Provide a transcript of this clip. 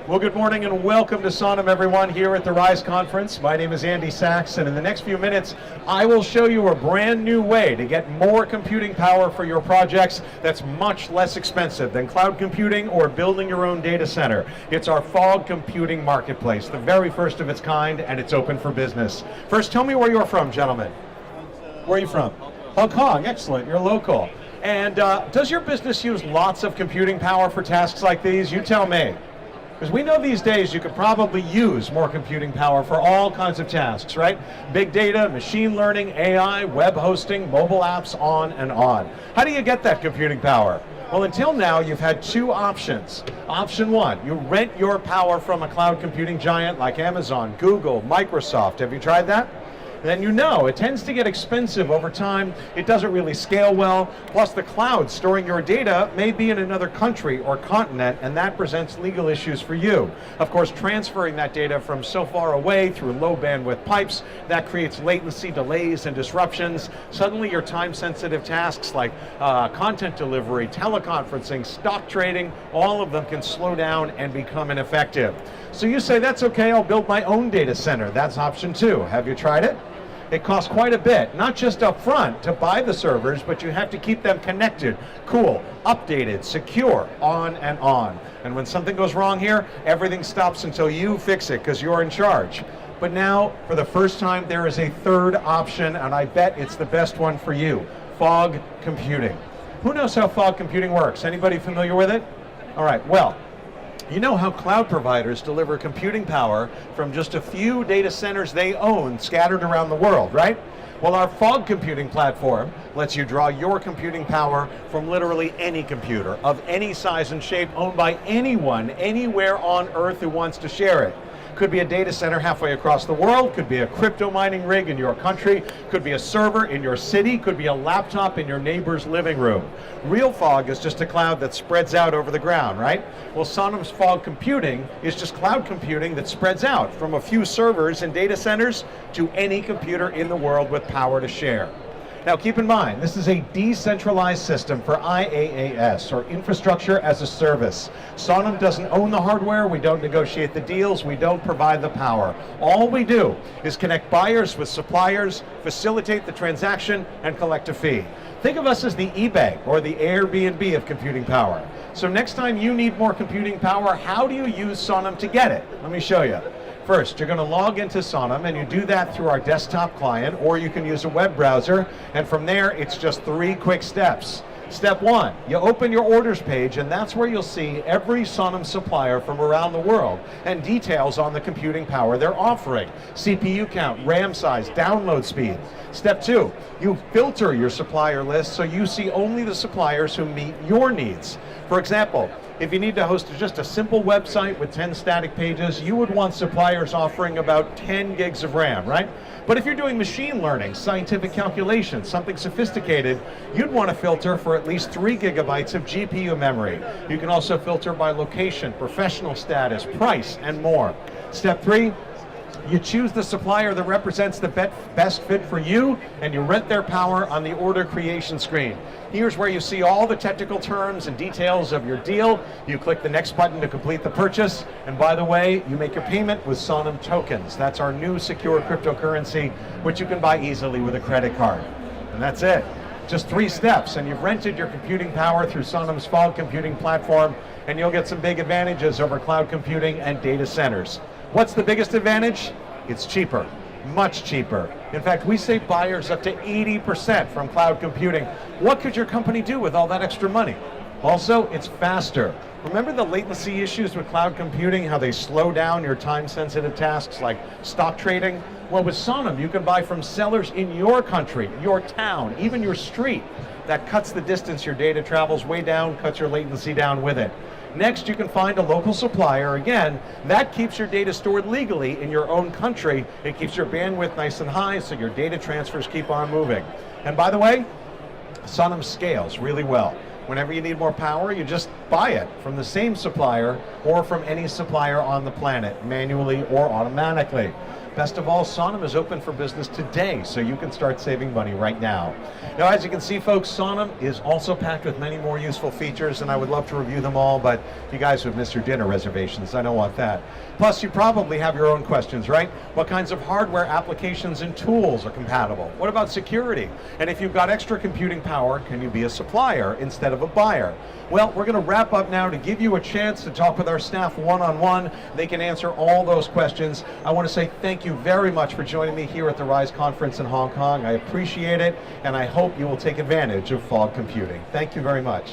Well, good morning and welcome to SONM, everyone, here at the RISE conference. My name is Andy Sachs, and in the next few minutes, I will show you a brand new way to get more computing power for your projects that's much less expensive than cloud computing or building your own data center. It's our fog computing marketplace, the very first of its kind, and it's open for business. First, tell me where you're from, gentlemen. Where are you from? Hong Kong. Excellent. You're local. And does your business use lots of computing power for tasks like these? You tell me. Because we know these days you could probably use more computing power for all kinds of tasks, right? Big data, machine learning, AI, web hosting, mobile apps, on and on. How do you get that computing power? Well, until now, you've had two options. Option one, you rent your power from a cloud computing giant like Amazon, Google, Microsoft. Have you tried that? Then you know it tends to get expensive over time. It doesn't really scale well. Plus, the cloud storing your data may be in another country or continent, and that presents legal issues for you. Of course, transferring that data from so far away through low bandwidth pipes, that creates latency, delays, and disruptions. Suddenly, your time-sensitive tasks like content delivery, teleconferencing, stock trading, all of them can slow down and become ineffective. So you say, that's okay, I'll build my own data center. That's option two. Have you tried it? It costs quite a bit, not just up front to buy the servers, but you have to keep them connected, cool, updated, secure, on and on. And when something goes wrong here, everything stops until you fix it because you're in charge. But now, for the first time, there is a third option, and I bet it's the best one for you, fog computing. Who knows how fog computing works? Anybody familiar with it? All right, well, you know how cloud providers deliver computing power from just a few data centers they own scattered around the world, right? Well, our fog computing platform lets you draw your computing power from literally any computer of any size and shape owned by anyone, anywhere on Earth who wants to share it. Could be a data center halfway across the world, could be a crypto mining rig in your country, could be a server in your city, could be a laptop in your neighbor's living room. Real fog is just a cloud that spreads out over the ground, right? Well, SONM's fog computing is just cloud computing that spreads out from a few servers and data centers to any computer in the world with power to share. Now keep in mind, this is a decentralized system for IaaS, or Infrastructure as a Service. SONM doesn't own the hardware, we don't negotiate the deals, we don't provide the power. All we do is connect buyers with suppliers, facilitate the transaction, and collect a fee. Think of us as the eBay or the Airbnb of computing power. So next time you need more computing power, how do you use SONM to get it? Let me show you. First, you're going to log into SONM, and you do that through our desktop client, or you can use a web browser, and from there, it's just 3 quick steps. Step 1, you open your orders page, and that's where you'll see every SONM supplier from around the world and details on the computing power they're offering, CPU count, RAM size, download speed. Step 2, you filter your supplier list so you see only the suppliers who meet your needs. For example, if you need to host just a simple website with 10 static pages, you would want suppliers offering about 10 gigs of RAM, right? But if you're doing machine learning, scientific calculations, something sophisticated, you'd want to filter for at least 3 gigabytes of GPU memory. You can also filter by location, professional status, price, and more. Step 3, you choose the supplier that represents the best fit for you, and you rent their power on the order creation screen. Here's where you see all the technical terms and details of your deal. You click the next button to complete the purchase, and by the way, you make your payment with SONM tokens. That's our new secure cryptocurrency, which you can buy easily with a credit card. And that's it. Just 3 steps, and you've rented your computing power through SONM's fog computing platform, and you'll get some big advantages over cloud computing and data centers. What's the biggest advantage? It's cheaper, much cheaper. In fact, we save buyers up to 80% from cloud computing. What could your company do with all that extra money? Also, it's faster. Remember the latency issues with cloud computing, how they slow down your time-sensitive tasks like stock trading? Well, with SONM, you can buy from sellers in your country, your town, even your street. That cuts the distance your data travels way down, cuts your latency down with it. Next, you can find a local supplier. Again, that keeps your data stored legally in your own country. It keeps your bandwidth nice and high so your data transfers keep on moving. And by the way, SONM scales really well. Whenever you need more power, you just buy it from the same supplier or from any supplier on the planet, manually or automatically. Best of all, SONM is open for business today, so you can start saving money right now. Now, as you can see, folks, SONM is also packed with many more useful features, and I would love to review them all, but you guys have missed your dinner reservations. I don't want that. Plus, you probably have your own questions, right? What kinds of hardware applications and tools are compatible? What about security? And if you've got extra computing power, can you be a supplier instead of a buyer? Well, we're going to wrap up now to give you a chance to talk with our staff one-on-one. They can answer all those questions. I want to say thank you very much for joining me here at the RISE conference in Hong Kong. I appreciate it, and I hope you will take advantage of fog computing. Thank you very much.